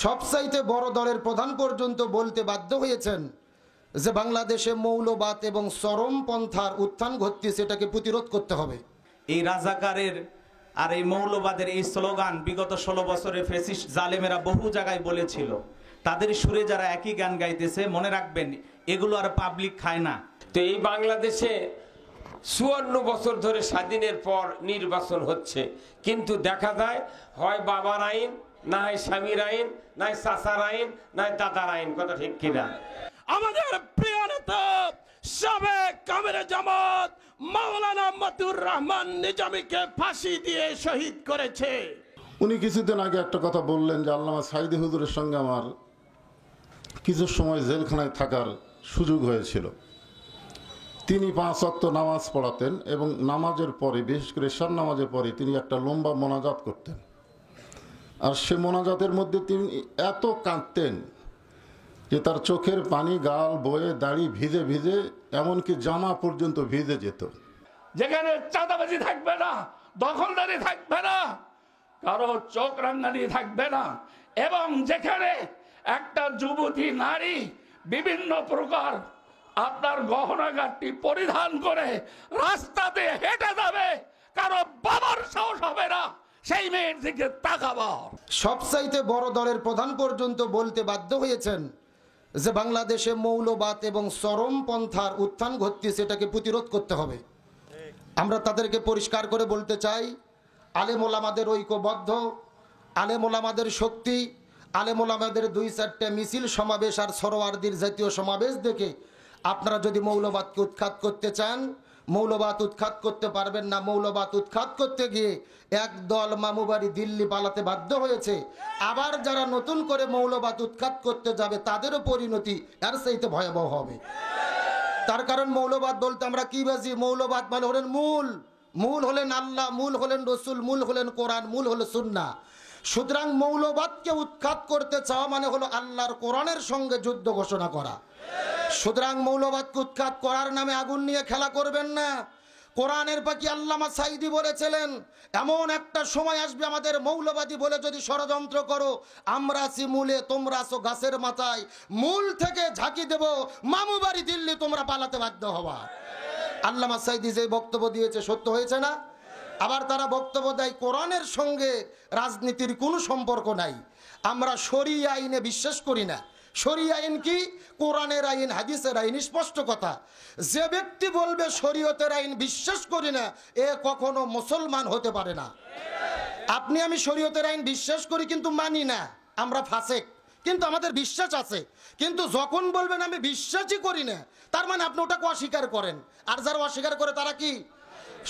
সবচাইতে বড় দলের প্রধান পর্যন্ত বলতে বাধ্য হয়েছেন যে বাংলাদেশে মৌলবাদ এবং চরমপন্থার উত্থান ঘটছে, সেটাকে প্রতিরোধ করতে হবে। এই রাজাকারের আর এই মৌলবাদের এই স্লোগান বিগত 16 বছরে ফ্যাসিস্ট জালেমেরা বহু জায়গায় বলেছিল। তাদের সুরে যারা একই গান গাইতেছে, মনে রাখবেন এগুলো আর পাবলিক খায় না। তো এই বাংলাদেশে 54 বছর ধরে স্বাধীনের পর নির্বাচন হচ্ছে, কিন্তু দেখা যায় হয় বাবার আইন, না হয় স্বামীর আইন, না হয় চাচার আইন, না হয় দাদার আইন। কথা ঠিক কিনা? আমাদের প্রিয় নেতা সাবেক কামেরে জামাত মাওলানা মতিউর রহমান নিজামীকে ফাঁসি দিয়ে শহীদ করেছে। উনি কিছুদিন আগে একটা কথা বললেন যে আল্লামা সাইদি হুজুরের সঙ্গে আমার কিছু সময় জেলখানায় থাকার সুযোগ হয়েছিল। তিনি 5 ওয়াক্ত নামাজ পড়াতেন এবং নামাজের পরে, বিশেষ করে ঈশার নামাজের পরে তিনি একটা লম্বা মোনাজাত করতেন। আর সে মোনাজাতের মধ্যে তিনি এত কাঁদতেন যে তার চোখের পানি গাল বয়ে, দাড়ি ভিজে ভিজে, এমনকি জামা পর্যন্ত ভিজে যেত। যেখানে চাঁদাবাজি থাকবে না, দখলদারি থাকবে না, কারো চোখ রাঙানি থাকবে না, এবং যেখানে একটা যুবতী নারী বিভিন্ন প্রকার আপনার গহনাগাটি পরিধান করে রাস্তাতে হেঁটে যাবে, কারো বাবার সাহস হবে না সেই মেয়ের দিকে তাকাবার। সবচাইতে বড় দলের প্রধান পর্যন্ত বলতে বাধ্য হয়েছেন যে বাংলাদেশে মৌলবাদ এবং চরমপন্থার উত্থান ঘটছে, সেটাকে প্রতিরোধ করতে হবে। আমরা তাদেরকে পরিষ্কার করে বলতে চাই, আলেম ওলামাদের ঐক্যবদ্ধ, আলেম ওলামাদের শক্তি, আলেম ওলামাদের 2-4টা মিছিল সমাবেশ আর সরোয়ারদির জাতীয় সমাবেশ দেখে আপনারা যদি মৌলবাদকে উৎখাত করতে চান, মৌলবাদ উৎখাত করতে পারবেন না। মৌলবাদ উৎখাত করতে গিয়ে একদল মামুবাড়ি দিল্লি পালাতে বাধ্য হয়েছে। আবার যারা নতুন করে মৌলবাদ উৎখাত করতে যাবে তাদেরও পরিণতি এর চাইতে ভয়াবহ হবে। তার কারণ মৌলবাদ বলতে আমরা কি বুঝি? মৌলবাদ মানে হলেন মূল হলেন আল্লাহ, মূল হলেন রসুল, মূল হলেন কোরআন, মূল হলো সুন্নাহ। সুতরাং মৌলবাদকে উৎখাত করতে চাওয়া মানে হলো আল্লাহর কোরআনের সঙ্গে যুদ্ধ ঘোষণা করা। সুতরাং মৌলবাদকে উৎখাত করার নামে আগুন নিয়ে খেলা করবেন না। কোরআনের পাখি আল্লামা সাইদি বলেছিলেন, এমন একটা সময় আসবে আমাদের মৌলবাদী বলে যদি ষড়যন্ত্র করো, আমরা আছি মূলে, তোমরা আছো গাছের মাথায়, মূল থেকে ঝাঁকি দেব, মামু বাড়ি দিল্লি তোমরা পালাতে বাধ্য হবা। আল্লামা সাইদি যে বক্তব্য দিয়েছে সত্য হয়েছে না? আবার তারা বক্তব্য দেয় কোরআনের সঙ্গে রাজনীতির কোনো সম্পর্ক নাই, আমরা শরীয়ত আইনে বিশ্বাস করি না। শরীয়ত আইন কি? কোরআনের আইন, হাদিসের আইন, স্পষ্ট কথা। যে ব্যক্তি বলবে শরীয়তের আইন বিশ্বাস করি না, এ কখনো মুসলমান হতে পারে না। আপনি আমি শরীয়তের আইন বিশ্বাস করি কিন্তু মানি না, আমরা ফাসেক, কিন্তু আমাদের বিশ্বাস আছে। কিন্তু যখন বলবেন আমি বিশ্বাসই করি না, তার মানে আপনি ওটাকে অস্বীকার করেন। আর যারা অস্বীকার করে তারা কি?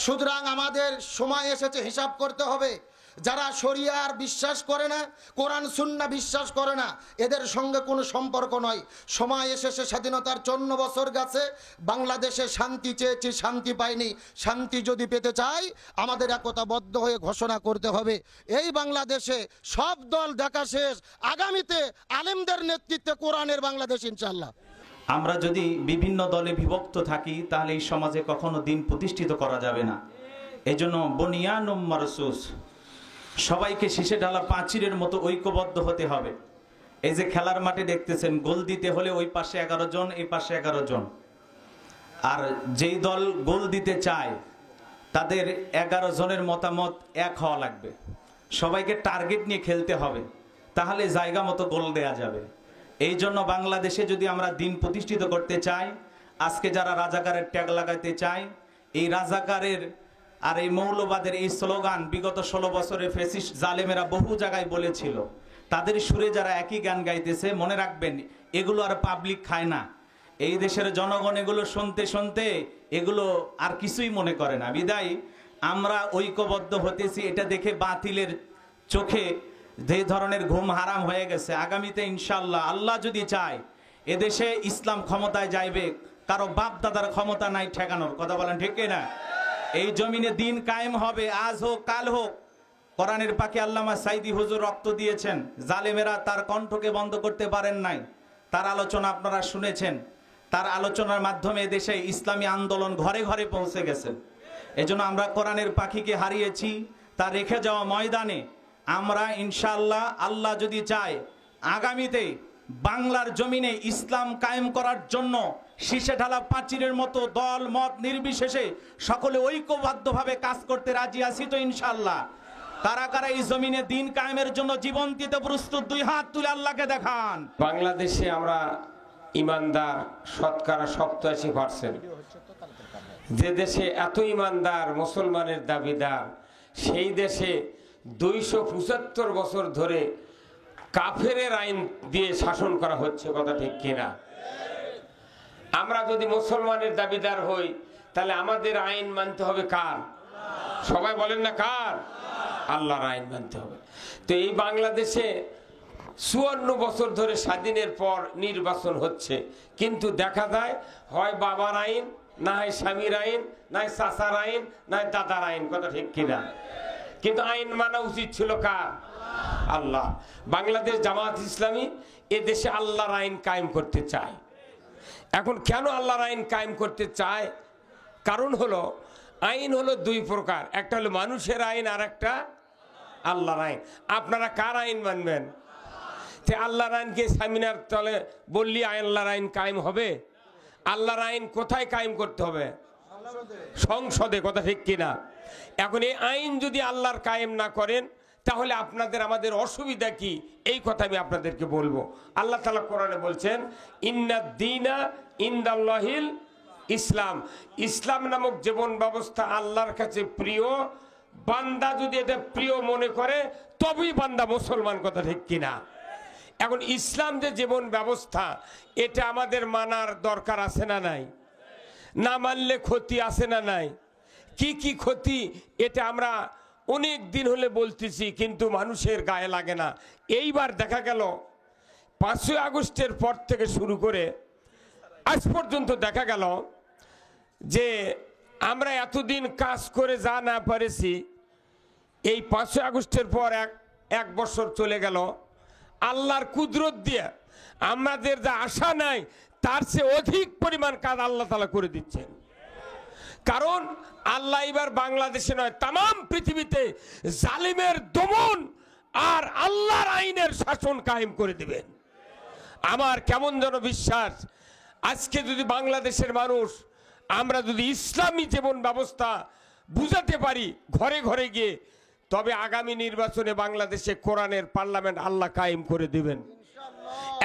সুতরাং আমাদের সময় এসেছে হিসাব করতে হবে। যারা শরিয়ার বিশ্বাস করে না, কোরআন সুন্নাহ বিশ্বাস করে না, এদের সঙ্গে কোনো সম্পর্ক নয়। সময় এসেছে, স্বাধীনতার 54 বছর গেছে, বাংলাদেশে শান্তি চেয়েছি, শান্তি পাইনি। শান্তি যদি পেতে চাই আমাদের একতাবদ্ধ হয়ে ঘোষণা করতে হবে, এই বাংলাদেশে সব দল দেখা শেষ, আগামীতে আলেমদের নেতৃত্বে কোরআনের বাংলাদেশ ইনশাআল্লাহ। আমরা যদি বিভিন্ন দলে বিভক্ত থাকি তাহলে এই সমাজে কখনো দিন প্রতিষ্ঠিত করা যাবে না। এজন্য বুনিয়ানুম মারসুস, সবাইকে শীষে ঢালা পাঁচিরের মতো ঐক্যবদ্ধ হতে হবে। এই যে খেলার মাঠে দেখতেছেন, গোল দিতে হলে ওই পাশে 11 জন, এই পাশে 11 জন, আর যেই দল গোল দিতে চায় তাদের 11 জনের মতামত এক হওয়া লাগবে। সবাইকে টার্গেট নিয়ে খেলতে হবে, তাহলে জায়গা মতো গোল দেয়া যাবে। এই জন্য বাংলাদেশে যদি আমরা দিন প্রতিষ্ঠিত করতে চাই, আজকে যারা রাজাকারের ট্যাগ লাগাতে চায়, এই রাজাকারের আর এই মৌলবাদের এই স্লোগান বিগত 16 বছরে ফ্যাসিস্ট জালেমেরা বহু জায়গায় বলেছিল। তাদের সুরে যারা একই গান গাইতেছে, মনে রাখবেন এগুলো আর পাবলিক খায় না। এই দেশের জনগণ এগুলো শুনতে শুনতে এগুলো আর কিছুই মনে করে না। বিদায় আমরা ঐক্যবদ্ধ হতেছি, এটা দেখে বাতিলের চোখে যে ধরনের ঘুম হারাম হয়ে গেছে। আগামীতে ইনশাআল্লাহ, আল্লাহ যদি চায়, এদেশে ইসলাম ক্ষমতায় যাইবে। কারো বাপ দাদার ক্ষমতা নাই ঠেকানোর, কথা বলেন ঠিক না? এই জমিনে দিন কায়েম হবে, আজ হোক কাল হোক। কোরআনের পাখি আল্লামা সাইদি হুজুর রক্ত দিয়েছেন, জালেমেরা তার কণ্ঠকে বন্ধ করতে পারেন নাই। তার আলোচনা আপনারা শুনেছেন, তার আলোচনার মাধ্যমে দেশে ইসলামী আন্দোলন ঘরে ঘরে পৌঁছে গেছে। এজন্য আমরা কোরআনের পাখিকে হারিয়েছি, তার রেখে যাওয়া ময়দানে আমরা ইনশাআল্লাহ, আল্লাহ যদি চায়, আগামীতে বাংলার জমিনে ইসলাম কায়েম করার জন্য শীষে ঢালা পাঁচিরের মতো দল মত নির্বিশেষে সকলে ঐক্যবদ্ধভাবে কাজ করতে রাজি আছি তো ইনশাআল্লাহ? কারা কারা এই জমিনে দিন কায়েমের জন্য জীবন দিতে প্রস্তুত? দুই হাত তুলে আল্লাহকে দেখান। বাংলাদেশে আমরা ইমানদার শতকরা 87%। যে দেশে এত ইমানদার মুসলমানের দাবিদার, সেই দেশে 275 বছর ধরে কাফেরের আইন দিয়ে শাসন করা হচ্ছে। কথা ঠিক কিনা? আমরা যদি মুসলমানের দাবিদার হই তাহলে আমাদের আইন মানতে হবে কার? সবাই বলেন না কার? আল্লাহর আইন মানতে হবে। তো এই বাংলাদেশে 54 বছর ধরে স্বাধীনের পর নির্বাচন হচ্ছে, কিন্তু দেখা যায় হয় বাবার আইন, না হয় স্বামীর আইন, না হয় চাচার আইন, না হয় দাদার আইন। কথা ঠিক কিনা? কিন্তু আইন মানা উচিত ছিল কার? আল্লাহ। বাংলাদেশ জামাত ইসলামী এ দেশে আল্লাহর আইন কায়েম করতে চায়। এখন কেন আল্লাহর আইন কায়েম করতে চায়? কারণ হলো আইন হলো দুই প্রকার, একটা হলো মানুষের আইন আর একটা আল্লাহর আইন। আপনারা কার আইন মানবেন? আল্লাহর আইনকে সেমিনার তলে বললি আল্লাহর আইন কায়েম হবে? আল্লাহর আইন কোথায় কায়েম করতে হবে? সংসদে। কথা ঠিক কিনা? এখন এই আইন যদি আল্লাহর কায়েম না করেন তাহলে আপনাদের আমাদের অসুবিধা কি, এই কথা আমি আপনাদেরকে বলবো। আল্লাহ তাআলা কোরআনে বলছেন, ইন্নাদ দীনা ইনদাল্লাহিল ইসলাম। ইসলাম নামক জীবন ব্যবস্থা আল্লাহর কাছে প্রিয়। বান্দা যদি এটা প্রিয় মনে করে তবেই বান্দা মুসলমান। কথা ঠিক কিনা? এখন ইসলাম যে জীবন ব্যবস্থা, এটা আমাদের মানার দরকার আছে না নাই? না মানলে ক্ষতি আছে না নাই? কি কি ক্ষতি এটা আমরা অনেক দিন হলে বলতেছি, কিন্তু মানুষের গায়ে লাগে না। এইবার দেখা গেল 5ই আগস্টের পর থেকে শুরু করে আজ পর্যন্ত দেখা গেল যে আমরা এতদিন কাজ করে যা না পেরেছি, এই 5ই আগস্টের পর এক বছর চলে গেল। আল্লাহর কুদরত দিয়ে আমাদের যা আশা নাই তার চেয়ে অধিক পরিমাণ কাজ আল্লাহ তাআলা করে দিচ্ছেন। কারণ আল্লাহ এবার বাংলাদেশে নয়, তামাম পৃথিবীতে জালিমের দমন আর আল্লাহর আইনের শাসন কায়েম করে দিবেন। আমার কেমন যেন বিশ্বাস, আজকে যদি বাংলাদেশের মানুষ আমরা যদি ইসলামী জীবন ব্যবস্থা বুঝাতে পারি ঘরে ঘরে গিয়ে, তবে আগামী নির্বাচনে বাংলাদেশে কোরআনের পার্লামেন্ট আল্লাহ কায়েম করে দিবেন।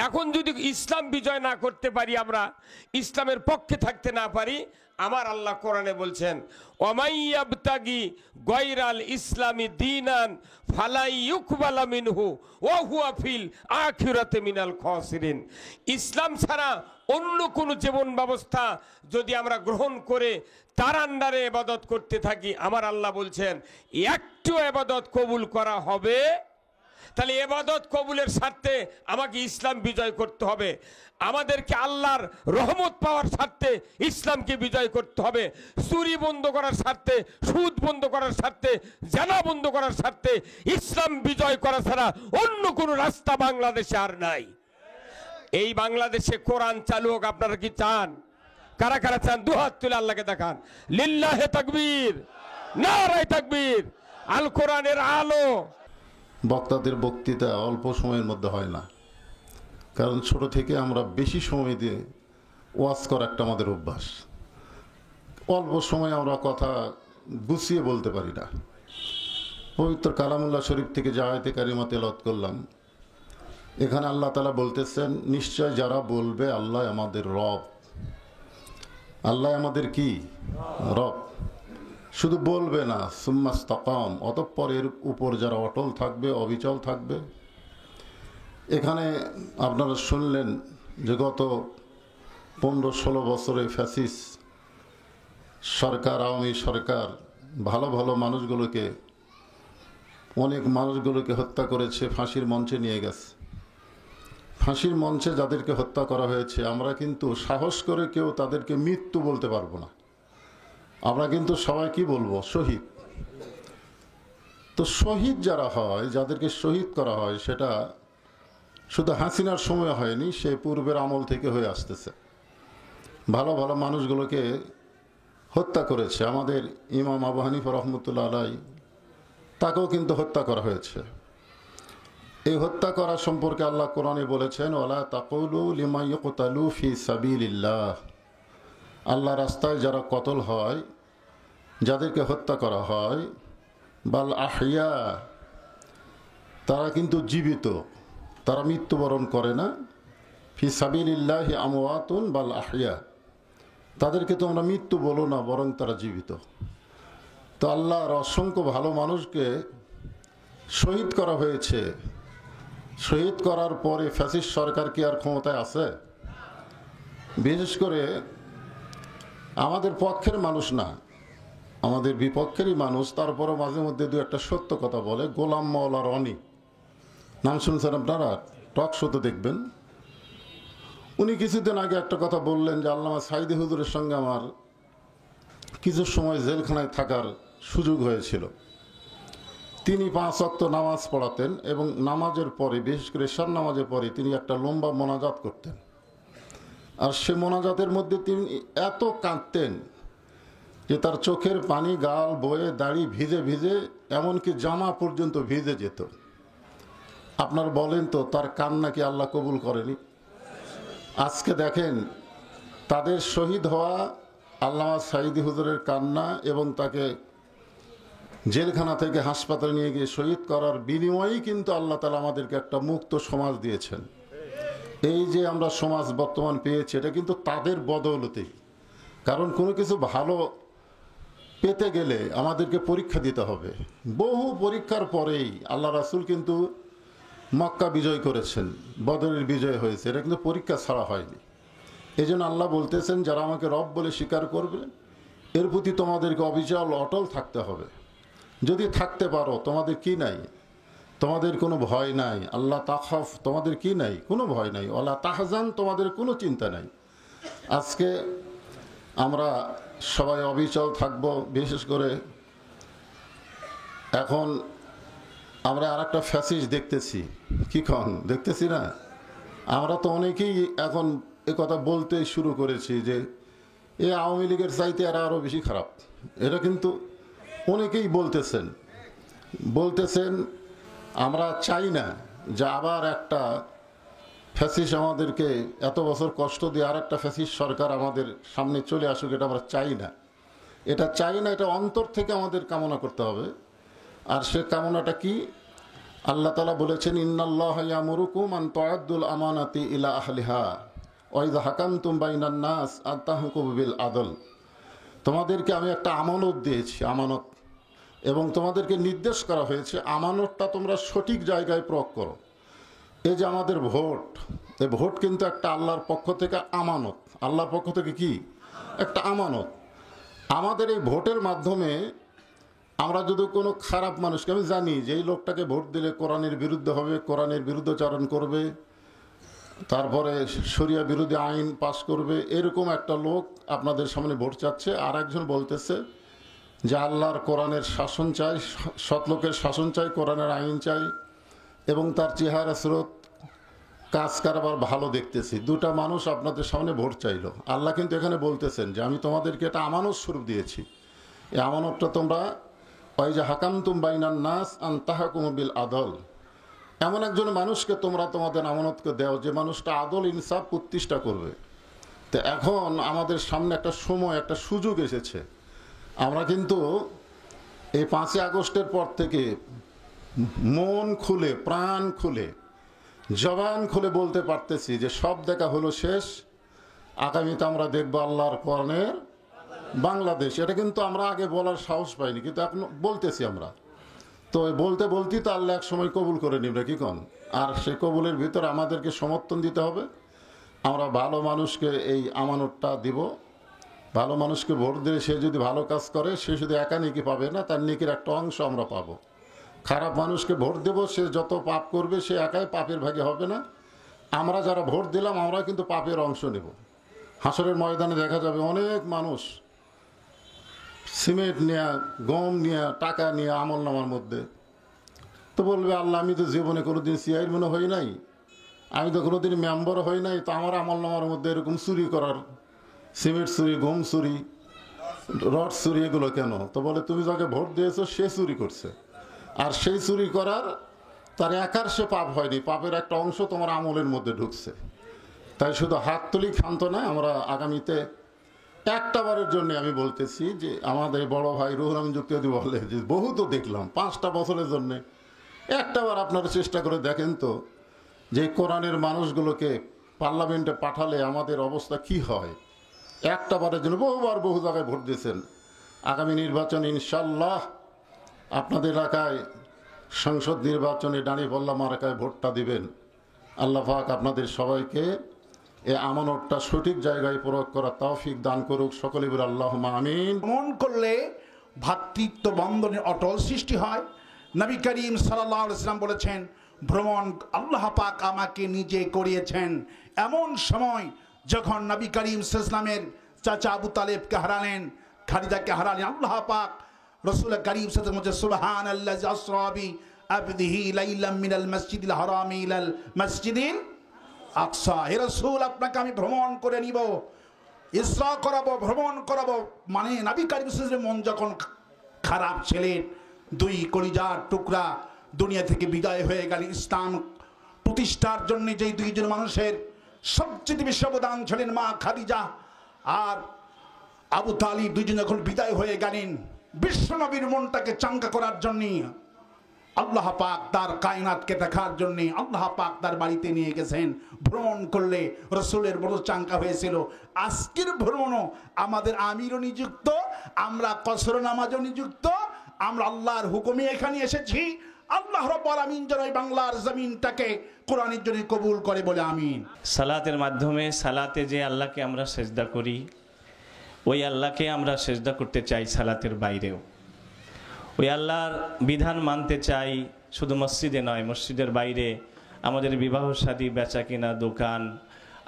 এখন যদি ইসলাম বিজয় না করতে পারি, আমরা ইসলামের পক্ষে থাকতে না পারি, আমার আল্লাহ কোরআনে বলছেন, ওয়ামাইয়াবতাগি গায়রাল ইসলামি দীনান ফালাই ইউকবালা মিনহু ওয়া হুয়া ফিল আখিরাতি মিনাল খাসিরিন। ইসলাম ছাড়া অন্য কোন জীবন ব্যবস্থা যদি আমরা গ্রহণ করে তার আন্ডারে ইবাদত করতে থাকি, আমার আল্লাহ বলছেন একটু ইবাদত কবুল করা হবে। তাহলে ইবাদত কবুলের স্বার্থে আমাকে ইসলাম বিজয় করতে হবে। আমাদেরকে আল্লাহর রহমত পাওয়ার স্বার্থে ইসলামকে বিজয় করতে হবে। চুরি বন্ধ করার স্বার্থে, সুদ বন্ধ করার স্বার্থে, জানা বন্ধ করার স্বার্থে ইসলাম বিজয় করা ছাড়া অন্য কোনো রাস্তা বাংলাদেশে আর নাই। এই বাংলাদেশে কোরআন চালু হোক। আপনারা কি চান? কারা কারা চান? দুহাত তুলে আল্লাহকে দেখান। লিল্লাহে তাকবীর, নারায়ে তাকবীর। আল কোরআনের আলো। বক্তাদের বক্তৃতা অল্প সময়ের মধ্যে হয় না, কারণ ছোট থেকে আমরা বেশি সময় দিয়ে ওয়াজ করা একটা আমাদের অভ্যাস। অল্প সময় আমরা কথা গুছিয়ে বলতে পারি না। পবিত্র কালামুল্লাহ শরীফ থেকে যে আয়াতে কারিমা তেলাওয়াত করলাম, এখানে আল্লাহ তাআলা বলতেছেন, নিশ্চয় যারা বলবে আল্লাহ আমাদের রব। আল্লাহ আমাদের কি? রব। শুধু বলবে না, সুম্মাস্তাকাম, অতঃপর এর উপর যারা অটল থাকবে, অবিচল থাকবে। এখানে আপনারা শুনলেন যে গত 15-16 বছরে ফ্যাসিস সরকার, আওয়ামী সরকার ভালো ভালো মানুষগুলোকে, অনেক মানুষগুলোকে হত্যা করেছে, ফাঁসির মঞ্চে নিয়ে গেছে। ফাঁসির মঞ্চে যাদেরকে হত্যা করা হয়েছে, আমরা কিন্তু সাহস করে কেউ তাদেরকে মৃত্যু বলতে পারবো না। আমরা কিন্তু সবাই কি বলবো? শহীদ। তো শহীদ যারা হয়, যাদেরকে শহীদ করা হয়, সেটা শুধু হাসিনার সময় হয়নি, সে পূর্বের আমল থেকে হয়ে আসতেছে। ভালো ভালো মানুষগুলোকে হত্যা করেছে। আমাদের ইমাম আবু হানিফা রহমতুল্লাহ আলাই, তাকেও কিন্তু হত্যা করা হয়েছে। এই হত্যা করা সম্পর্কে আল্লাহ কোরআনে বলেছেন, ওয়ালা তাকুলু লিমা ইউকতালু ফি সাবিলিল্লাহ। আল্লাহ রাস্তায় যারা কতল হয়, যাদেরকে হত্যা করা হয়, বাল আহিয়া, তারা কিন্তু জীবিত, তারা মৃত্যুবরণ করে না। ফি সাবিলিল্লাহি আমওয়াতুন বাল আহিয়া, তাদেরকে তোমরা মৃত্যু বলো না, বরং তারা জীবিত। তো আল্লাহর অসংখ্য ভালো মানুষকে শহীদ করা হয়েছে। শহীদ করার পরে ফ্যাসিস্ট সরকার কি আর ক্ষমতায় আছে? বিশেষ করে আমাদের পক্ষের মানুষ না, আমাদের বিপক্ষেরই মানুষ, তারপরে মাঝে মধ্যে দু একটা সত্য কথা বলে। গোলাম মাওলা রনি, নাম শুনছেন আপনারা? টক শোতে দেখবেন। উনি কিছুদিন আগে একটা কথা বললেন যে আল্লামা সাইদি হুজুরের সঙ্গে আমার কিছু সময় জেলখানায় থাকার সুযোগ হয়েছিল। তিনি 5 ওয়াক্ত নামাজ পড়াতেন এবং নামাজের পরে, বিশেষ করে ঈশার নামাজের পরে, তিনি একটা লম্বা মোনাজাত করতেন। আর সে মোনাজাতের মধ্যে তিনি এত কাঁদতেন যে তার চোখের পানি গাল বয়ে, দাড়ি ভিজে ভিজে, এমনকি জামা পর্যন্ত ভিজে যেত। আপনার বলেন তো, তার কান্না কি আল্লাহ কবুল করেনি? আজকে দেখেন, তাদের শহীদ হওয়া আল্লামা সাইদি হুজুরের কান্না এবং তাকে জেলখানা থেকে হাসপাতালে নিয়ে গিয়ে শহীদ করার বিনিময়েই কিন্তু আল্লাহ তাআলা আমাদেরকে একটা মুক্ত সমাজ দিয়েছেন। এই যে আমরা সমাজ বর্তমান পেয়েছি, এটা কিন্তু তাদের বদৌলতেই। কারণ কোনো কিছু ভালো পেতে গেলে আমাদেরকে পরীক্ষা দিতে হবে। বহু পরীক্ষার পরেই আল্লাহ রাসূল কিন্তু মক্কা বিজয় করেছেন, বদরের বিজয় হয়েছে, এটা কিন্তু পরীক্ষা ছাড়া হয়নি। এই জন্য আল্লাহ বলতেছেন, যারা আমাকে রব বলে স্বীকার করবে, এর প্রতি তোমাদেরকে অবিচল অটল থাকতে হবে। যদি থাকতে পারো, তোমাদের কি নাই? তোমাদের কোনো ভয় নাই। আল্লাহ তাখাফ, তোমাদের কি নাই? কোনো ভয় নাই। ওয়ালা তাহজান, তোমাদের কোনো চিন্তা নাই। আজকে আমরা সবাই অবিচল থাকব। বিশেষ করে এখন আমরা আর একটা ফ্যাসিস্ট দেখতেছি। কি কন দেখতেছি না? আমরা তো অনেকেই এখন এ কথা বলতে শুরু করেছি যে এই আওয়ামী লীগের চাইতে এরা আরও বেশি খারাপ। এটা কিন্তু অনেকেই বলতেছেন। আমরা চাই না যে আবার একটা ফ্যাসিস্ট আমাদেরকে এত বছর কষ্ট দিয়ে আর একটা ফ্যাসিস্ট সরকার আমাদের সামনে চলে আসুক। এটা আমরা চাই না, এটা অন্তর থেকে আমাদের কামনা করতে হবে। আর সে কামনাটা কি? আল্লাহ তাআলা বলেছেন, ইন্নাল্লাহা ইয়ামুরুকুম আন তুআদ্দুল আমানাতি ইলা আহলিহা ওয়া ইযা হাকামতুম বাইনান নাস আন তাহকুমু বিল আদল। তোমাদেরকে আমি একটা আমানত দিয়েছি, আমানত, এবং তোমাদেরকে নির্দেশ করা হয়েছে আমানতটা তোমরা সঠিক জায়গায় প্রয়োগ করো। এই যে আমাদের ভোট, এই ভোট কিন্তু একটা আল্লাহর পক্ষ থেকে আমানত। আল্লাহর পক্ষ থেকে কি? একটা আমানত। আমাদের এই ভোটের মাধ্যমে আমরা যদি কোনো খারাপ মানুষকে, আমি জানি যে এই লোকটাকে ভোট দিলে কোরআনের বিরুদ্ধে হবে, কোরআনের বিরুদ্ধাচরণ করবে, তারপরে শরিয়া বিরোধী আইন পাশ করবে, এরকম একটা লোক আপনাদের সামনে ভোট চাচ্ছে। আর একজন বলতেছে যে আল্লাহর কোরআনের শাসন চাই, সৎ লোকের শাসন চাই, কোরআনের আইন চাই, এবং তার চেহারা স্রোত কাজ কারবার ভালো দেখতেছি। দুটা মানুষ আপনাদের সামনে ভোট চাইল। আল্লাহ কিন্তু এখানে বলতেছেন যে আমি তোমাদেরকে এটা আমানত স্বরূপ দিয়েছি। এই আমানতটা তোমরা ওই যে হাকামতুম বাইনান নাস আন তাহকুমু বিল আদল, এমন একজন মানুষকে তোমরা তোমাদের আমানতকে দাও যে মানুষটা আদল ইনসাফ প্রতিষ্ঠা করবে। তো এখন আমাদের সামনে একটা সময়, একটা সুযোগ এসেছে। আমরা কিন্তু এই 5ই আগস্টের পর থেকে মন খুলে, প্রাণ খুলে, জবান খুলে বলতে পারতেছি যে সব দেখা হলো শেষ, আগামীতে আমরা দেখবো আল্লাহর কোরআনের বাংলাদেশ। এটা কিন্তু আমরা আগে বলার সাহস পাইনি, কিন্তু এখন বলতেছি আমরা। তো বলতে বলতেই তো আল্লাহ এক সময় কবুল করে নিবে, কি কন? আর সেই কবুলের ভিতরে আমাদেরকে সমর্থন দিতে হবে। আমরা ভালো মানুষকে এই আমানতটা দিব। ভালো মানুষকে ভোট দিলে সে যদি ভালো কাজ করে, সে শুধু একা নেকি পাবে না, তার নেকির একটা অংশ আমরা পাবো। খারাপ মানুষকে ভোট দেব, সে যত পাপ করবে সে একাই পাপের ভাগে হবে না। আমরা যারা ভোট দিলাম, আমরা কিন্তু পাপের অংশ নেব। হাসরের ময়দানে দেখা যাবে অনেক মানুষ সিমেন্ট নেয়া, গম নিয়ে, টাকা নিয়ে আমল নামার মধ্যে, তো বলবে আল্লাহ আমি তো জীবনে কোনোদিন চেয়ারম্যানও হই নাই, আমি তো কোনোদিন মেম্বার হই নাই, তো আমার আমল নামার মধ্যে এরকম চুরি করার, সিমেন্ট চুরি, গম চুরি, রড চুরি, এগুলো কেন? তো বলে তুমি যাকে ভোট দিয়েছো সে চুরি করছে, আর সেই চুরি করার তার একার সে পাপ হয়নি, পাপের একটা অংশ তোমার আমলের মধ্যে ঢুকছে। তাই শুধু হাত তুলি ক্ষান্ত নয়, আমরা আগামীতে একটা বারের জন্য আমি বলতেছি যে আমাদের বড় ভাই রুহুল আমিন যুক্তি বলে যে বহু তো দেখলাম 5টা বছরের জন্য একটা বার আপনারা চেষ্টা করে দেখেন তো যে কোরআনের মানুষগুলোকে পার্লামেন্টে পাঠালে আমাদের অবস্থা কি হয়। একটা বারের জন্য বহুবার বহু জায়গায় ভোট দিয়েছেন। আগামী নির্বাচনে ইনশাল্লাহ আপনাদের এলাকায় সংসদ নির্বাচনে দাঁড়িপাল্লা মার্কায় ভোটটা দিবেন। আল্লাহ পাক আপনাদের সবাইকে এই আমানতটা সঠিক জায়গায় প্রয়োগ করার তৌফিক দান করুক। সকলে বলে আল্লাহুম্মা আমিন। ভ্রমণ করলে ভ্রাতৃত্ব বন্ধনের অটল সৃষ্টি হয়। নবী করিম সাল্লাল্লাহু আলাইহি ওয়াসাল্লাম বলেছেন, ভ্রমণ আল্লাহ পাক আমাকে নিজে করিয়েছেন। এমন সময় যখন নবী করিম সাল্লাল্লাহু আলাইহি ওয়াসাল্লামের চাচা আবু তালেবকে হারালেন, খাদিজাকে হারালেন, আল্লাহ পাক রাসূল করিম সাল্লাল্লাহু আলাইহি ওয়াসাল্লাম বলেছেন, সুবহানাল্লাযী আসরা বি আবদিহি লাইলাম মিনাল মাসজিদিল হারামি ইলাল মাসজিদিল আকসা। হে রাসূল, আপনাকে আমি ভ্রমণ করে নিব, ইসরা করাবো, ভ্রমণ করাবো। মানে নবী করিম সাল্লাল্লাহু আলাইহি ওয়াসাল্লামের মন যখন খারাপ ছিলেন, 2 কলিজার টুকরা দুনিয়া থেকে বিদায় হয়ে গেল। ইসলাম প্রতিষ্ঠার জন্য যেই 2 জন মানুষের সবচেয়ে বেশি অবদান ছিলেন মা খাদিজা আর আবু তালিব, 2 জন যখন বিদায় হয়ে গেলেন, বিশ্বনবীর মনটাকে চাঙ্গা করার জন্য আল্লাহ পাক তার কায়নাতকে দেখার জন্য আল্লাহ পাক তার বাড়িতে নিয়ে গেছেন। ভ্রমণ করলে রসুলের বড় চাঙ্গা হয়েছিল। আজকের ভ্রমণও আমাদের আমিরও নিযুক্ত, আমরা কসর নামাজও নিযুক্ত, আমরা আল্লাহর হুকুমে এখানে এসেছি। আল্লাহ রাব্বুল আলামিন যেন এই বাংলার জমিনটাকে কোরআনের জন্য কবুল করে বলে আমিন। সালাতের মাধ্যমে, সালাতে যে আল্লাহকে আমরা সেজদা করি, ওই আল্লাহকে আমরা সেজদা করতে চাই সালাতের বাইরেও। ওই আল্লাহর বিধান মানতে চাই শুধু মসজিদে নয়, মসজিদের বাইরে আমাদের বিবাহ শাদী, বেচা কিনা, দোকান,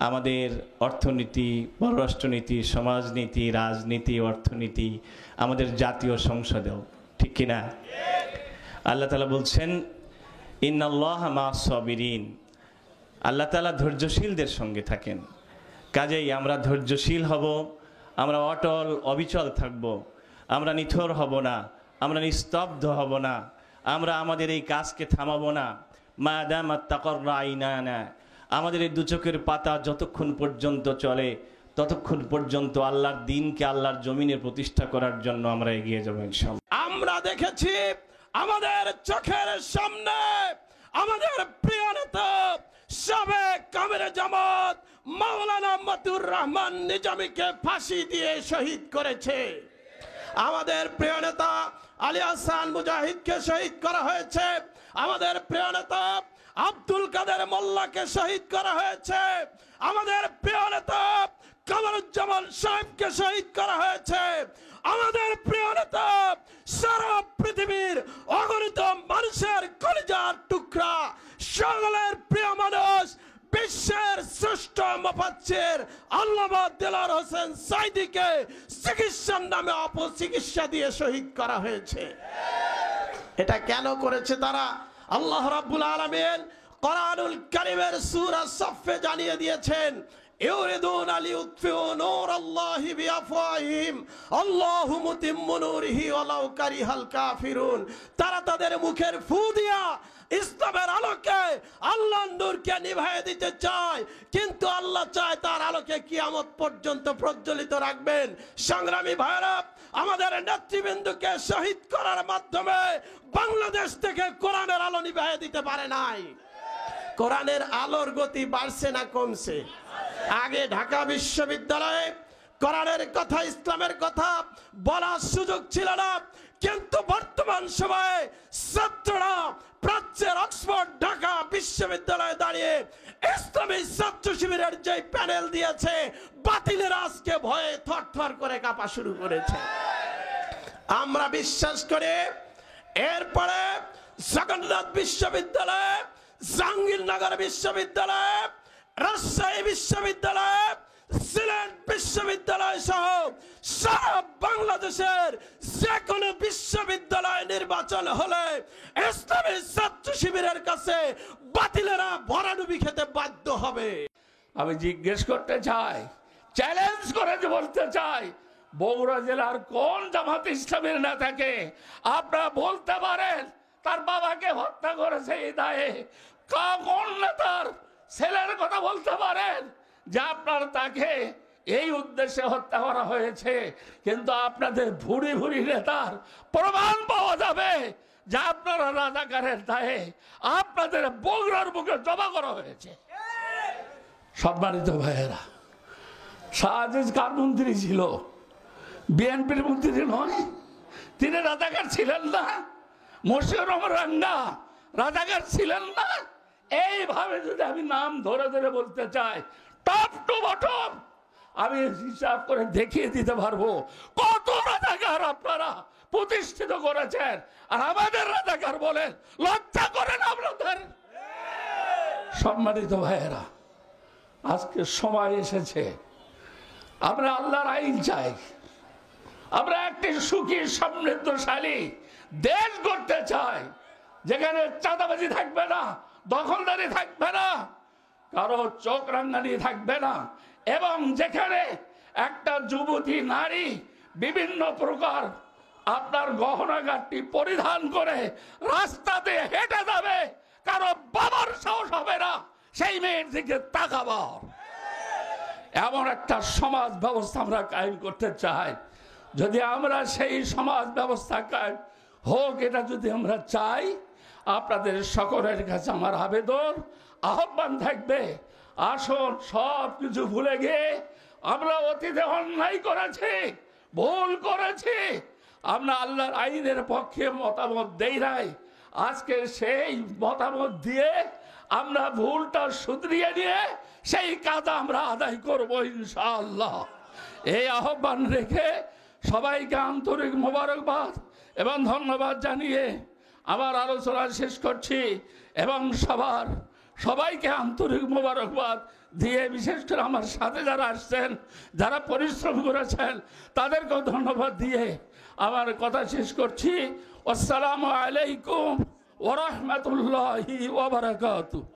আমাদের অর্থনীতি, পররাষ্ট্রনীতি, সমাজনীতি, রাজনীতি, অর্থনীতি, আমাদের জাতীয় সংসদেও, ঠিক কিনা? আল্লাহ তাআলা বলছেন, ইন্নাল্লাহা মা'আস সাবিরিন, আল্লাহ তাআলা ধৈর্যশীলদের সঙ্গে থাকেন। কাজেই আমরা ধৈর্যশীল হব, আমরা অটল অবিচল থাকব, আমরা নিথর হব না, আমরা নিস্তব্ধ হব না, আমরা আমাদের এই কাজকে থামাবো না। মাদামাত তাকাররা আইনানা, আমাদের এই 2 চোখের পাতা যতক্ষণ পর্যন্ত চলে ততক্ষণ পর্যন্ত আল্লাহর দ্বীনকে আল্লাহর জমিনে প্রতিষ্ঠা করার জন্য আমরা এগিয়ে যাব ইনশাআল্লাহ। আমরা দেখেছি আমাদের চোখের সামনে আমাদের প্রিয় নেতা সাবেক আমির জামাত মাওলানা মতিউর রহমান নিজামীকে ফাঁসি দিয়ে শহীদ করেছে। আমাদের প্রিয় নেতা আলী আহসান মুজাহিদকে শহীদ করা হয়েছে। আমাদের প্রিয় নেতা আব্দুল কাদের মোল্লাকে শহীদ করা হয়েছে। আমাদের প্রিয় নেতা কামরুজ্জামান সাহেবকে শহীদ করা হয়েছে। আমাদের প্রিয় নেতা সারা পৃথিবীর অগণিত মানুষের কলিজার টুকরা, সকলের প্রিয় মানুষ, বিশ্বের শ্রেষ্ঠ মুফাসসির আল্লামা দেলোয়ার হোসেন সাঈদীকে চিকিৎসার নামে অপচিকিৎসা দিয়ে শহীদ করা হয়েছে। এটা কেন করেছে তারা? আল্লাহ রাব্বুল আলামিন কোরআনুল কারীমের সূরা সাফে জানিয়ে দিয়েছেন, ইউরিদুনা লিইউতফিউ নূরাল্লাহি বিআফওয়াহিহিম আল্লাহু মুতিম্মু নূরিহি ওয়ালাউ কারিহাল কাফিরুন। তারা তাদের মুখের ফু দিয়া ইসলামের আলোকে আল্লাহর নূরকে নিভাইয়ে দিতে চায়, কিন্তু আল্লাহ চায় তার আলোকে কিয়ামত পর্যন্ত প্রজ্বলিত রাখবেন। সংগ্রামী ভাইরা, আমাদের নেতৃবৃন্দকে শহীদ করার মাধ্যমে বাংলাদেশ থেকে কোরআনের আলো নিভাইয়ে দিতে পারে নাই। কোরআনের আলোর গতি বাড়ছে না কমছে? আগে ঢাকা বিশ্ববিদ্যালয়ে কোরআনের কথা, ইসলামের কথা বলার সুযোগ ছিল না, কিন্তু বর্তমান সময়ে ছাত্ররা প্রাচ্যের অক্সফোর্ড ঢাকা বিশ্ববিদ্যালয়ে দাঁড়িয়ে ইসলামী ছাত্র শিবিরের যে প্যানেল দিয়েছে, বাতিলের আজকে ভয়ে থরথর করে কাঁপা শুরু করেছে। আমরা বিশ্বাস করি এরপরে জগন্নাথ বিশ্ববিদ্যালয়, জাহাঙ্গীরনগর বিশ্ববিদ্যালয়, রাজশাহী বিশ্ববিদ্যালয়, সিলেট বিশ্ববিদ্যালয় সহ সারা বাংলাদেশের যে কোনো বিশ্ববিদ্যালয় নির্বাচন হলে ইসলামী ছাত্র শিবিরের কাছে বাতিলেরা ভরাডুবি খেতে বাধ্য হবে। আমি জিজ্ঞেস করতে চাই, চ্যালেঞ্জ করে বলতে চাই, বগুড়া জেলার কোন জামাত ইসলামের নেতাকে আপনারা বলতে পারেন তার বাবাকে হত্যা করেছে এই দায়ে কোন নেতার ছেলের কথা বলতে পারেন যে আপনার তাকে এই উদ্দেশ্যে হত্যা করা হয়েছে? কিন্তু আপনাদের ভুরি ভুরি নেতার প্রমাণ পাওয়া যাবে যে আপনারা রাজাকারের দায়ে আপনাদের বগুড়ার বুকে জমা করা হয়েছে। সম্মানিত ভাইয়েরা, শাহ আজিজ কার মন্ত্রী ছিল? বিএনপির মন্ত্রী নয়? তিনি রাজাকার ছিলেন না? মশিউর রহমান রাঙ্গা রাজাকার ছিলেন না? এইভাবে যদি আমি নাম ধরে ধরে বলতে চাই, টপ টু বটম আমি হিসাব করে দেখিয়ে দিতে পারবো কত রাজাকার আপনারা প্রতিষ্ঠিত করেছেন। আর আমাদের রাজাকার বলেন, লজ্জা করেন আপনাদের? সম্মানিত ভাইয়েরা, আজকে সময় এসেছে আমরা আল্লাহর আইন চাই। আমরা একটি সুখী সমৃদ্ধশালী দেশ গড়তে চাই, যেখানে চাঁদাবাজি থাকবে না, দখলদারি থাকবে না, কারো চোখ রাঙানি থাকবে না, এবং যেখানে একটা যুবতী নারী বিভিন্ন প্রকার আপনার গহনাগাটি পরিধান করে রাস্তাতে হেঁটে যাবে, কারো বাবার সাহস হবে না সেই মেয়ের দিকে তাকাবার। এমন একটা সমাজ ব্যবস্থা আমরা কায়েম করতে চাই। যদি আমরা সেই সমাজ ব্যবস্থা কায়েম হোক, এটা যদি আমরা চাই, আপনাদের সকলের কাছে আমার আবেদন, আহ্বান থাকবে, আসুন সব কিছু ভুলে গিয়ে, আমরা অতীতে অন্যায় করেছি, ভুল করেছি, আমরা আল্লাহর আইনের পক্ষে মতামত দেই নাই, আজকে সেই মতামত দিয়ে আমরা ভুলটা শুধরিয়ে নিয়ে সেই কাজ আমরা আদায় করবো ইনশাআল্লাহ। এই আহ্বান রেখে সবাইকে আন্তরিক মোবারকবাদ এবং ধন্যবাদ জানিয়ে আমার আলোচনা শেষ করছি, এবং সবাইকে আন্তরিক মোবারকবাদ দিয়ে, বিশেষ করে আমার সাথে যারা আসছেন, যারা পরিশ্রম করেছেন, তাদেরকেও ধন্যবাদ দিয়ে আমার কথা শেষ করছি। আসসালামু আলাইকুম ওয়া রাহমাতুল্লাহি ওয়া বারাকাতুহু।